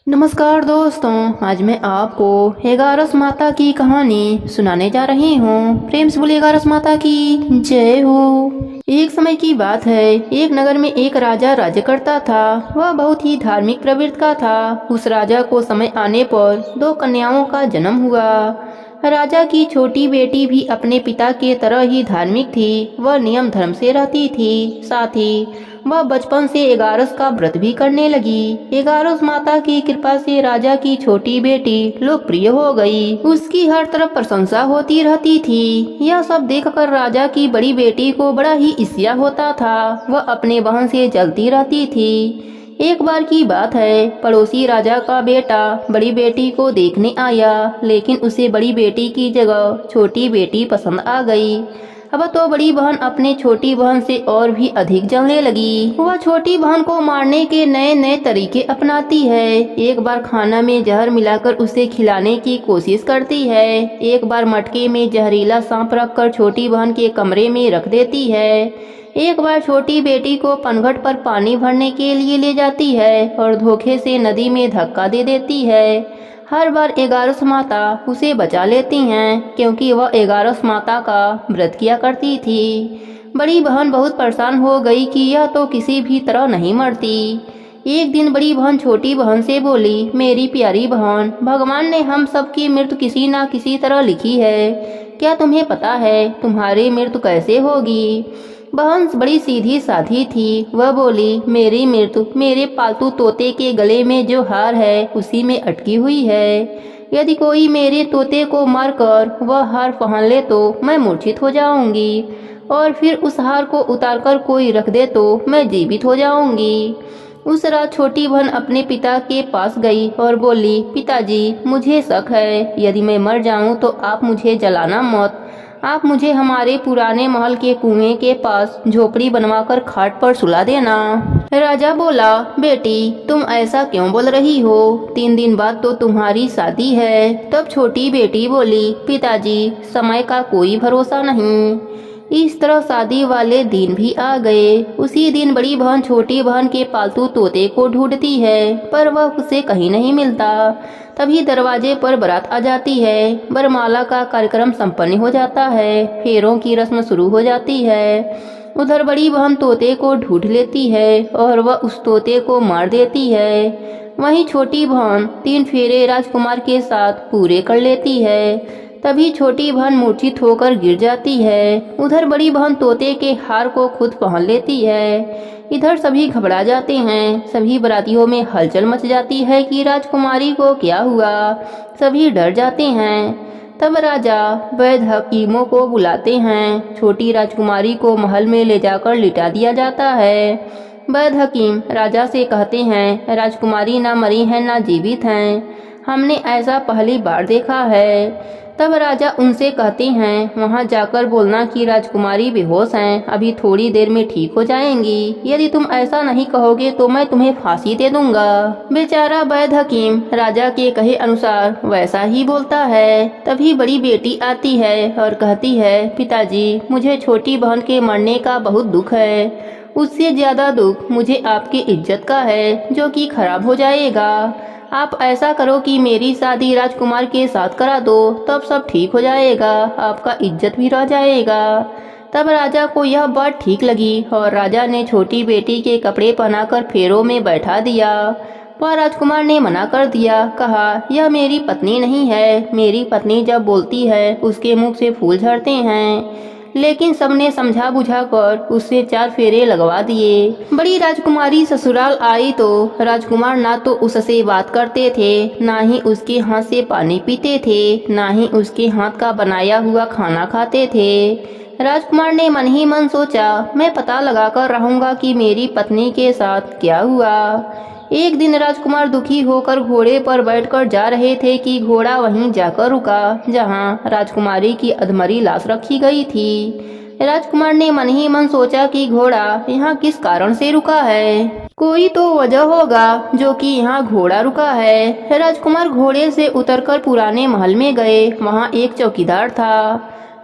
नमस्कार दोस्तों, आज मैं आपको एगारस माता की कहानी सुनाने जा रही हूँ। प्रेम से बोलिए एगारस माता की जय हो। एक समय की बात है, एक नगर में एक राजा राज्य करता था। वह बहुत ही धार्मिक प्रवृत्ति का था। उस राजा को समय आने पर दो कन्याओं का जन्म हुआ। राजा की छोटी बेटी भी अपने पिता के तरह ही धार्मिक थी। वह नियम धर्म से रहती थी। साथ ही वह बचपन से एगारस का व्रत भी करने लगी। एगारस माता की कृपा से राजा की छोटी बेटी लोकप्रिय हो गई। उसकी हर तरफ प्रशंसा होती रहती थी। यह सब देखकर राजा की बड़ी बेटी को बड़ा ही ईर्ष्या होता था। वह अपने बहन से जलती रहती थी। एक बार की बात है, पड़ोसी राजा का बेटा बड़ी बेटी को देखने आया, लेकिन उसे बड़ी बेटी की जगह छोटी बेटी पसंद आ गई। अब तो बड़ी बहन अपने छोटी बहन से और भी अधिक जलने लगी। वह छोटी बहन को मारने के नए नए तरीके अपनाती है। एक बार खाना में जहर मिलाकर उसे खिलाने की कोशिश करती है। एक बार मटके में जहरीला सांप रखकर छोटी बहन के कमरे में रख देती है। एक बार छोटी बेटी को पनघट पर पानी भरने के लिए ले जाती है और धोखे से नदी में धक्का दे देती है। हर बार एगारस माता उसे बचा लेती हैं, क्योंकि वह एगारस माता का व्रत किया करती थी। बड़ी बहन बहुत परेशान हो गई कि यह तो किसी भी तरह नहीं मरती। एक दिन बड़ी बहन छोटी बहन से बोली, मेरी प्यारी बहन, भगवान ने हम सबकी मृत्यु किसी ना किसी तरह लिखी है। क्या तुम्हें पता है तुम्हारी मृत्यु कैसे होगी? बहन बड़ी सीधी साधी थी। वह बोली, मेरी मृत्यु मेरे पालतू तोते के गले में जो हार है उसी में अटकी हुई है। यदि कोई मेरे तोते को मारकर वह हार पहन ले तो मैं मूर्छित हो जाऊंगी, और फिर उस हार को उतारकर कोई रख दे तो मैं जीवित हो जाऊंगी। उस रात छोटी बहन अपने पिता के पास गई और बोली, पिताजी, मुझे शक है, यदि मैं मर जाऊं तो आप मुझे जलाना मत। आप मुझे हमारे पुराने महल के कुएं के पास झोपड़ी बनवाकर खाट पर सुला देना। राजा बोला, बेटी, तुम ऐसा क्यों बोल रही हो? 3 दिन बाद तो तुम्हारी शादी है। तब छोटी बेटी बोली, पिताजी, समय का कोई भरोसा नहीं। इस तरह शादी वाले दिन भी आ गए। उसी दिन बड़ी बहन छोटी बहन के पालतू तोते को ढूंढती है, पर वह उसे कहीं नहीं मिलता। तभी दरवाजे पर बारात आ जाती है। वरमाला का कार्यक्रम संपन्न हो जाता है। फेरों की रस्म शुरू हो जाती है। उधर बड़ी बहन तोते को ढूंढ लेती है और वह उस तोते को मार देती है। वहीं छोटी बहन 3 फेरे राजकुमार के साथ पूरे कर लेती है। तभी छोटी बहन मूर्छित होकर गिर जाती है। उधर बड़ी बहन तोते के हार को खुद पहन लेती है। इधर सभी घबरा जाते हैं। सभी बारातियों में हलचल मच जाती है कि राजकुमारी को क्या हुआ। सभी डर जाते हैं। तब राजा वैद्य हकीमों को बुलाते हैं। छोटी राजकुमारी को महल में ले जाकर लिटा दिया जाता है। वैद्य हकीम राजा से कहते हैं, राजकुमारी ना मरी है ना जीवित हैं। हमने ऐसा पहली बार देखा है। तब राजा उनसे कहते हैं, वहां जाकर बोलना कि राजकुमारी बेहोश हैं, अभी थोड़ी देर में ठीक हो जाएंगी। यदि तुम ऐसा नहीं कहोगे तो मैं तुम्हें फांसी दे दूंगा। बेचारा वैद्य हकीम राजा के कहे अनुसार वैसा ही बोलता है। तभी बड़ी बेटी आती है और कहती है, पिताजी, मुझे छोटी बहन के मरने का बहुत दुख है। उससे ज्यादा दुख मुझे आपकी इज्जत का है, जो कि खराब हो जाएगा। आप ऐसा करो कि मेरी शादी राजकुमार के साथ करा दो, तब सब ठीक हो जाएगा, आपका इज्जत भी रह जाएगा। तब राजा को यह बात ठीक लगी और राजा ने छोटी बेटी के कपड़े पहनाकर फेरों में बैठा दिया। पर राजकुमार ने मना कर दिया। कहा, यह मेरी पत्नी नहीं है। मेरी पत्नी जब बोलती है उसके मुख से फूल झड़ते हैं। लेकिन सबने समझा बुझा कर उससे 4 फेरे लगवा दिए। बड़ी राजकुमारी ससुराल आई तो राजकुमार ना तो उससे बात करते थे, ना ही उसके हाथ से पानी पीते थे, ना ही उसके हाथ का बनाया हुआ खाना खाते थे। राजकुमार ने मन ही मन सोचा, मैं पता लगा कर रहूंगा कि मेरी पत्नी के साथ क्या हुआ। एक दिन राजकुमार दुखी होकर घोड़े पर बैठकर जा रहे थे कि घोड़ा वहीं जाकर रुका जहां राजकुमारी की अधमरी लाश रखी गई थी। राजकुमार ने मन ही मन सोचा कि घोड़ा यहाँ किस कारण से रुका है। कोई तो वजह होगा जो कि यहाँ घोड़ा रुका है। राजकुमार घोड़े से उतरकर पुराने महल में गए। वहाँ एक चौकीदार था।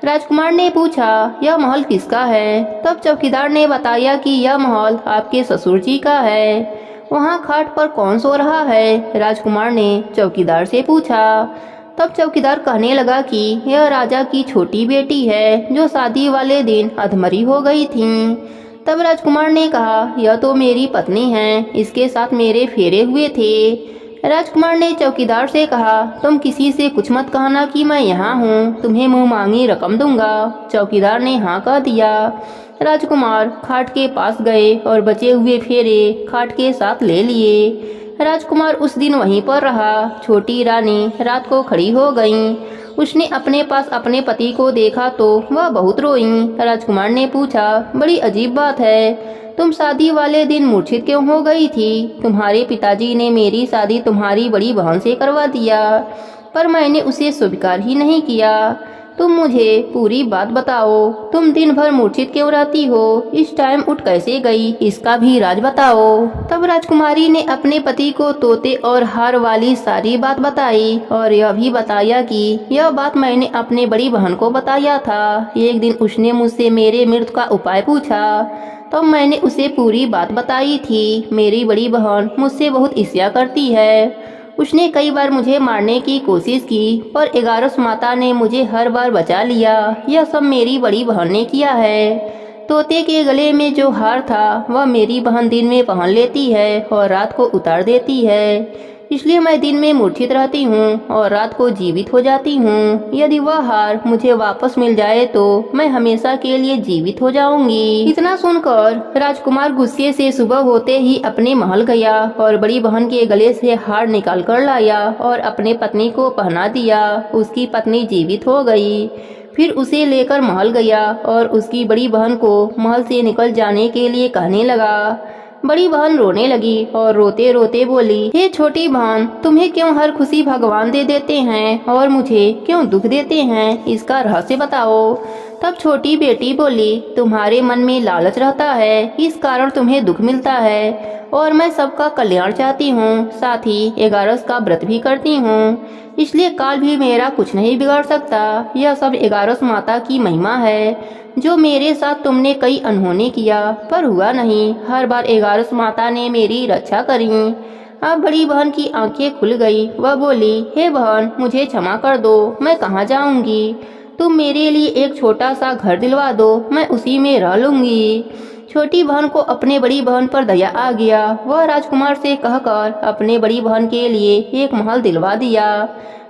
राजकुमार ने पूछा, यह महल किसका है? तब चौकीदार ने बताया कि यह महल आपके ससुर जी का है। वहाँ खाट पर कौन सो रहा है? राजकुमार ने चौकीदार से पूछा। तब चौकीदार कहने लगा कि यह राजा की छोटी बेटी है जो शादी वाले दिन अधमरी हो गई थी। तब राजकुमार ने कहा, यह तो मेरी पत्नी है, इसके साथ मेरे फेरे हुए थे। राजकुमार ने चौकीदार से कहा, तुम किसी से कुछ मत कहना कि मैं यहाँ हूँ, तुम्हें मुँह मांगी रकम दूंगा। चौकीदार ने हाँ कह दिया। राजकुमार खाट के पास गए और बचे हुए फेरे खाट के साथ ले लिए। राजकुमार उस दिन वहीं पर रहा। छोटी रानी रात को खड़ी हो गईं। उसने अपने पास अपने पति को देखा तो वह बहुत रोईं। राजकुमार ने पूछा, बड़ी अजीब बात है, तुम शादी वाले दिन मूर्छित क्यों हो गई थी? तुम्हारे पिताजी ने मेरी शादी तुम्हारी बड़ी बहन से करवा दिया, पर मैंने उसे स्वीकार ही नहीं किया। तुम मुझे पूरी बात बताओ, तुम दिन भर मूर्छित क्यों रहती हो? इस टाइम उठ कैसे गई, इसका भी राज बताओ। तब राजकुमारी ने अपने पति को तोते और हार वाली सारी बात बताई और यह भी बताया कि यह बात मैंने अपने बड़ी बहन को बताया था। एक दिन उसने मुझसे मेरे मृत्यु का उपाय पूछा, तब मैंने उसे पूरी बात बताई थी। मेरी बड़ी बहन मुझसे बहुत ईर्ष्या करती है। उसने कई बार मुझे मारने की कोशिश की, पर 11 माता ने मुझे हर बार बचा लिया। यह सब मेरी बड़ी बहन ने किया है। तोते के गले में जो हार था वह मेरी बहन दिन में पहन लेती है और रात को उतार देती है, इसलिए मैं दिन में मूर्छित रहती हूँ और रात को जीवित हो जाती हूँ। यदि वह हार मुझे वापस मिल जाए तो मैं हमेशा के लिए जीवित हो जाऊंगी। इतना सुनकर राजकुमार गुस्से से सुबह होते ही अपने महल गया और बड़ी बहन के गले से हार निकाल कर लाया और अपने पत्नी को पहना दिया। उसकी पत्नी जीवित हो गई। फिर उसे लेकर महल गया और उसकी बड़ी बहन को महल से निकल जाने के लिए कहने लगा। बड़ी बहन रोने लगी और रोते रोते बोली, हे छोटी बहन, तुम्हें क्यों हर खुशी भगवान दे देते हैं और मुझे क्यों दुख देते हैं? इसका रहस्य बताओ। तब छोटी बेटी बोली, तुम्हारे मन में लालच रहता है, इस कारण तुम्हें दुख मिलता है और मैं सबका कल्याण चाहती हूँ, साथ ही 11 का व्रत भी करती हूँ, इसलिए काल भी मेरा कुछ नहीं बिगाड़ सकता। यह सब 11 माता की महिमा है। जो मेरे साथ तुमने कई अनहोनी किया पर हुआ नहीं, हर बार 11 माता ने मेरी रक्षा करी। अब बड़ी बहन की आंखें खुल गई। वह बोली, हे बहन, मुझे क्षमा कर दो, मैं कहाँ जाऊंगी? तुम मेरे लिए एक छोटा सा घर दिलवा दो, मैं उसी में रह लूंगी। छोटी बहन को अपने बड़ी बहन पर दया आ गया। वह राजकुमार से कहकर अपने बड़ी बहन के लिए एक महल दिलवा दिया।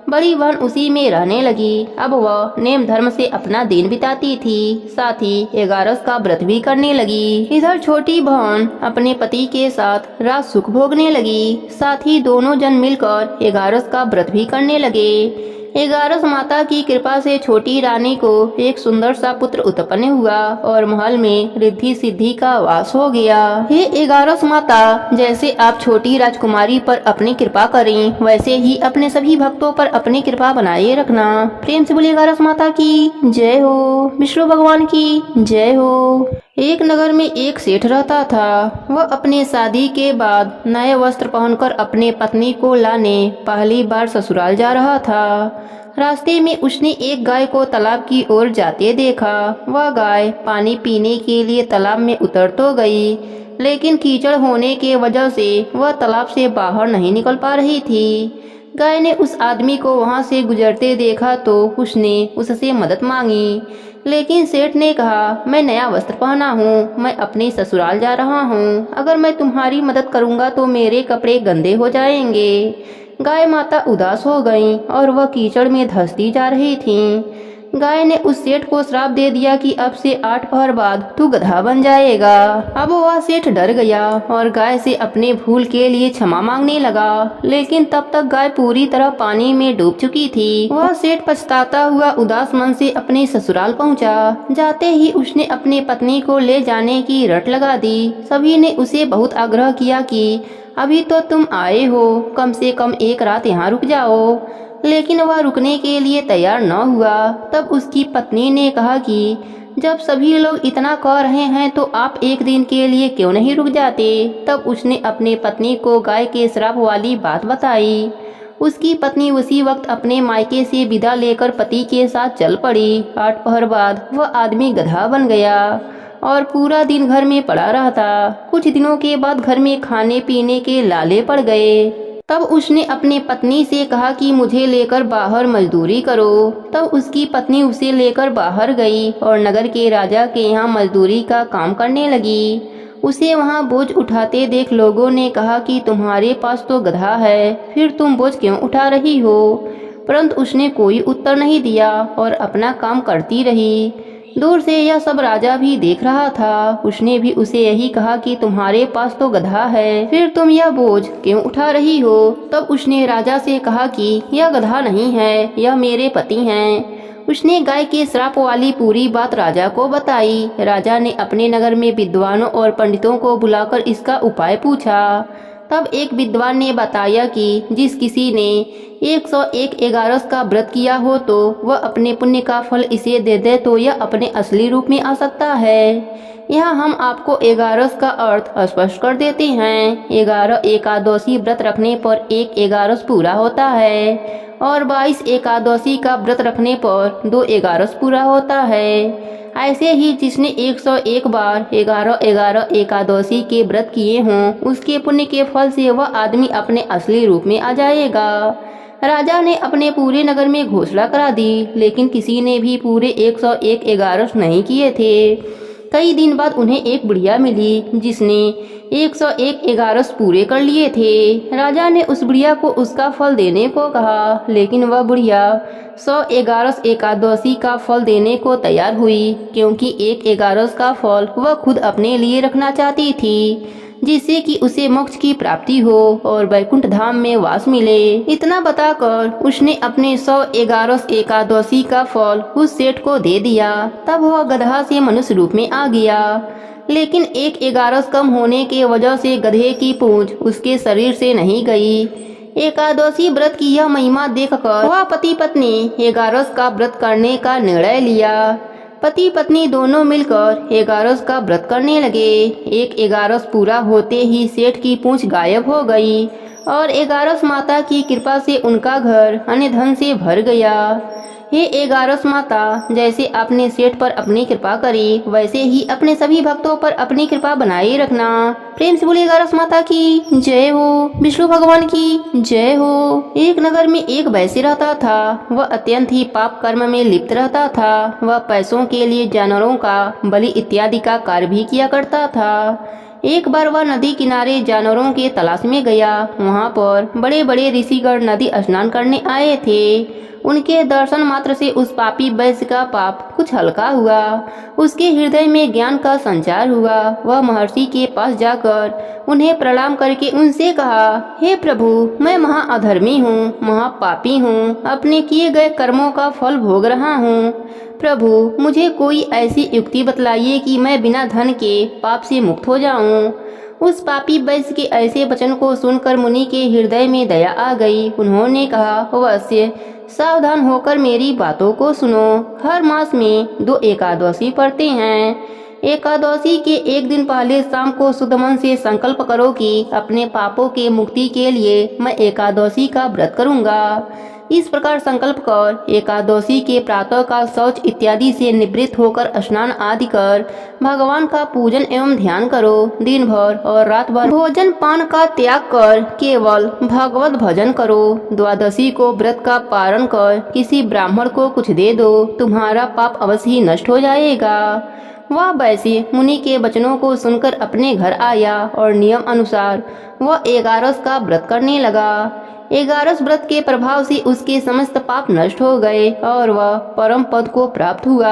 बड़ी बहन उसी में रहने लगी। अब वह नेम धर्म से अपना दिन बिताती थी, साथ ही 11 का व्रत भी करने लगी। इधर छोटी बहन अपने पति के साथ राज सुख भोगने लगी, साथ ही दोनों जन मिलकर 11 का व्रत भी करने लगे। 11 माता की कृपा से छोटी रानी को एक सुंदर सा पुत्र उत्पन्न हुआ और महल में रिद्धि सिद्धि का वास हो गया। हे 11 माता, जैसे आप छोटी राजकुमारी पर अपनी कृपा करें, वैसे ही अपने सभी भक्तों पर अपनी कृपा बनाए रखना। प्रेम से बोलिए 11 माता की जय हो, विष्णु भगवान की जय हो। एक नगर में एक सेठ रहता था। वह अपने शादी के बाद नए वस्त्र पहनकर अपने पत्नी को लाने पहली बार ससुराल जा रहा था। रास्ते में उसने एक गाय को तालाब की ओर जाते देखा। वह गाय पानी पीने के लिए तालाब में उतर तो गई, लेकिन कीचड़ होने के वजह से वह तालाब से बाहर नहीं निकल पा रही थी। गाय ने उस आदमी को वहां से गुजरते देखा तो उसने उससे मदद मांगी, लेकिन सेठ ने कहा, मैं नया वस्त्र पहना हूँ, मैं अपने ससुराल जा रहा हूँ, अगर मैं तुम्हारी मदद करूँगा तो मेरे कपड़े गंदे हो जाएंगे। गाय माता उदास हो गईं और वह कीचड़ में धंसती जा रही थीं। गाय ने उस सेठ को श्राप दे दिया कि अब से 8 पहर बाद तू गधा बन जाएगा। अब वह सेठ डर गया और गाय से अपने भूल के लिए क्षमा मांगने लगा, लेकिन तब तक गाय पूरी तरह पानी में डूब चुकी थी। वह सेठ पछताता हुआ उदास मन से अपने ससुराल पहुंचा। जाते ही उसने अपनी पत्नी को ले जाने की रट लगा दी। सभी ने उसे बहुत आग्रह किया कि अभी तो तुम आए हो, कम से कम एक रात यहाँ रुक जाओ, लेकिन वह रुकने के लिए तैयार न हुआ। तब उसकी पत्नी ने कहा कि जब सभी लोग इतना कह रहे हैं तो आप एक दिन के लिए क्यों नहीं रुक जाते। तब उसने अपने पत्नी को गाय के श्राप वाली बात बताई। उसकी पत्नी उसी वक्त अपने मायके से विदा लेकर पति के साथ चल पड़ी। 8 पहर बाद वह आदमी गधा बन गया। और पूरा दिन घर में पड़ा रहता। कुछ दिनों के बाद घर में खाने पीने के लाले पड़ गए। तब उसने अपने पत्नी से कहा कि मुझे लेकर बाहर मजदूरी करो। तब उसकी पत्नी उसे लेकर बाहर गई और नगर के राजा के यहाँ मजदूरी का काम करने लगी। उसे वहाँ बोझ उठाते देख लोगों ने कहा कि तुम्हारे पास तो गधा है, फिर तुम बोझ क्यों उठा रही हो? परंतु उसने कोई उत्तर नहीं दिया और अपना काम करती रही। दूर से यह सब राजा भी देख रहा था। उसने भी उसे यही कहा कि तुम्हारे पास तो गधा है, फिर तुम यह बोझ क्यों उठा रही हो? तब उसने राजा से कहा कि यह गधा नहीं है, यह मेरे पति हैं। उसने गाय के श्राप वाली पूरी बात राजा को बताई। राजा ने अपने नगर में विद्वानों और पंडितों को बुलाकर इसका उपाय पूछा। तब एक विद्वान ने बताया कि जिस किसी ने 101 एगारस का व्रत किया हो तो वह अपने पुण्य का फल इसे दे दे तो यह अपने असली रूप में आ सकता है। यहाँ हम आपको एगारस का अर्थ स्पष्ट कर देते हैं। 11 एकादशी व्रत रखने पर 1 एगारस पूरा होता है और 22 एकादशी का व्रत रखने पर 2 एगारस पूरा होता है। ऐसे ही जिसने 101 बार 11-11 एकादशी के व्रत किए हों, उसके पुण्य के फल से वह आदमी अपने असली रूप में आ जाएगा। राजा ने अपने पूरे नगर में घोषणा करा दी, लेकिन किसी ने भी पूरे 101 एगारस नहीं किए थे। कई दिन बाद उन्हें एक बुढ़िया मिली जिसने 101 एगारस पूरे कर लिए थे। राजा ने उस बुढ़िया को उसका फल देने को कहा, लेकिन वह बुढ़िया 100 एगारस एकादशी का फल देने को तैयार हुई, क्योंकि 1 एगारस का फल वह खुद अपने लिए रखना चाहती थी, जिससे कि उसे मोक्ष की प्राप्ति हो और वैकुंठ धाम में वास मिले। इतना बताकर उसने अपने 100 एगारस एकादशी का फल उस सेठ को दे दिया। तब वह गधा से मनुष्य रूप में आ गया, लेकिन 1 एगारस कम होने के वजह से गधे की पूंछ उसके शरीर से नहीं गई। एकादशी व्रत की यह महिमा देखकर वह पति पत्नी एगारस का व्रत करने का निर्णय लिया। पति पत्नी दोनों मिलकर एगारस का व्रत करने लगे। 1 एगारस पूरा होते ही सेठ की पूंछ गायब हो गई और एगारस माता की कृपा से उनका घर अन्य धन से भर गया। हे एगारस माता, जैसे आपने सेठ पर अपनी कृपा करी, वैसे ही अपने सभी भक्तों पर अपनी कृपा बनाए रखना। प्रेम से बोले एगारस माता की जय हो, विष्णु भगवान की जय हो। एक नगर में एक वैश्य रहता था। वह अत्यंत ही पाप कर्म में लिप्त रहता था। वह पैसों के लिए जानवरों का बलि इत्यादि का कार्य भी किया करता था। एक बार वह नदी किनारे जानवरों के तलाश में गया। वहाँ पर बड़े बड़े ऋषिगण नदी स्नान करने आए थे। उनके दर्शन मात्र से उस पापी वैश्य का पाप कुछ हल्का हुआ। उसके हृदय में ज्ञान का संचार हुआ। वह महर्षि के पास जाकर उन्हें प्रणाम करके उनसे कहा, हे प्रभु, मैं महाअधर्मी हूँ, महापापी हूँ, अपने किए गए कर्मों का फल भोग रहा हूँ। प्रभु, मुझे कोई ऐसी युक्ति बतलाइए कि मैं बिना धन के पाप से मुक्त हो जाऊं। उस पापी वैश्य के ऐसे वचन को सुनकर मुनि के हृदय में दया आ गई। उन्होंने कहा, वैश्य, सावधान होकर मेरी बातों को सुनो। हर मास में 2 एकादशी पड़ते हैं। एकादशी के एक दिन पहले शाम को शुद्ध मन से संकल्प करो कि अपने पापों के मुक्ति के लिए मैं एकादशी का व्रत करूंगा। इस प्रकार संकल्प कर एकादशी के प्रातः काल शौच इत्यादि से निवृत्त होकर स्नान आदि कर भगवान का पूजन एवं ध्यान करो। दिन भर और रात भर भोजन पान का त्याग कर केवल भगवत भजन करो। द्वादशी को व्रत का पारण कर किसी ब्राह्मण को कुछ दे दो, तुम्हारा पाप अवश्य ही नष्ट हो जाएगा। वह वैश्य मुनि के वचनों को सुनकर अपने घर आया और नियम अनुसार वह एगारस का व्रत करने लगा। एगारस व्रत के प्रभाव से उसके समस्त पाप नष्ट हो गए और वह परम पद को प्राप्त हुआ।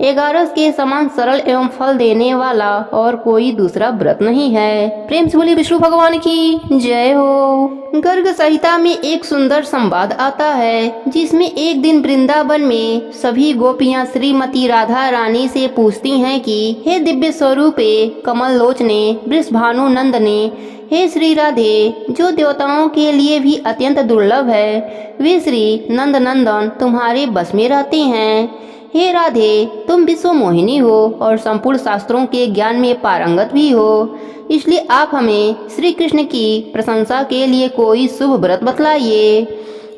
एगारस के समान सरल एवं फल देने वाला और कोई दूसरा व्रत नहीं है। प्रेम से बोलिए विष्णु भगवान की जय हो। गर्ग संहिता में एक सुंदर संवाद आता है, जिसमें एक दिन वृंदावन में सभी गोपियां श्रीमती राधा रानी से पूछती हैं कि हे दिव्य स्वरूपे कमल लोचने वृषभानु नंदने, हे श्री राधे, जो देवताओं के लिए भी अत्यंत दुर्लभ है, वे श्री नंद नंदन तुम्हारे बस में रहते हैं। हे राधे, तुम विश्व मोहिनी हो और संपूर्ण शास्त्रों के ज्ञान में पारंगत भी हो, इसलिए आप हमें श्री कृष्ण की प्रशंसा के लिए कोई शुभ व्रत बतलाइए।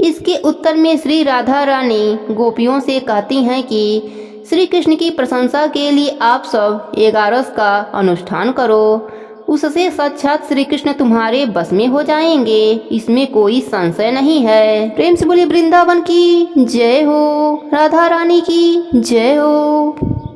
इसके उत्तर में श्री राधा रानी गोपियों से कहती हैं कि श्री कृष्ण की प्रशंसा के लिए आप सब 11 का अनुष्ठान करो, उससे साक्षात श्री कृष्ण तुम्हारे बस में हो जाएंगे, इसमें कोई संशय नहीं है। प्रेम से बोलिए वृंदावन की जय हो, राधा रानी की जय हो।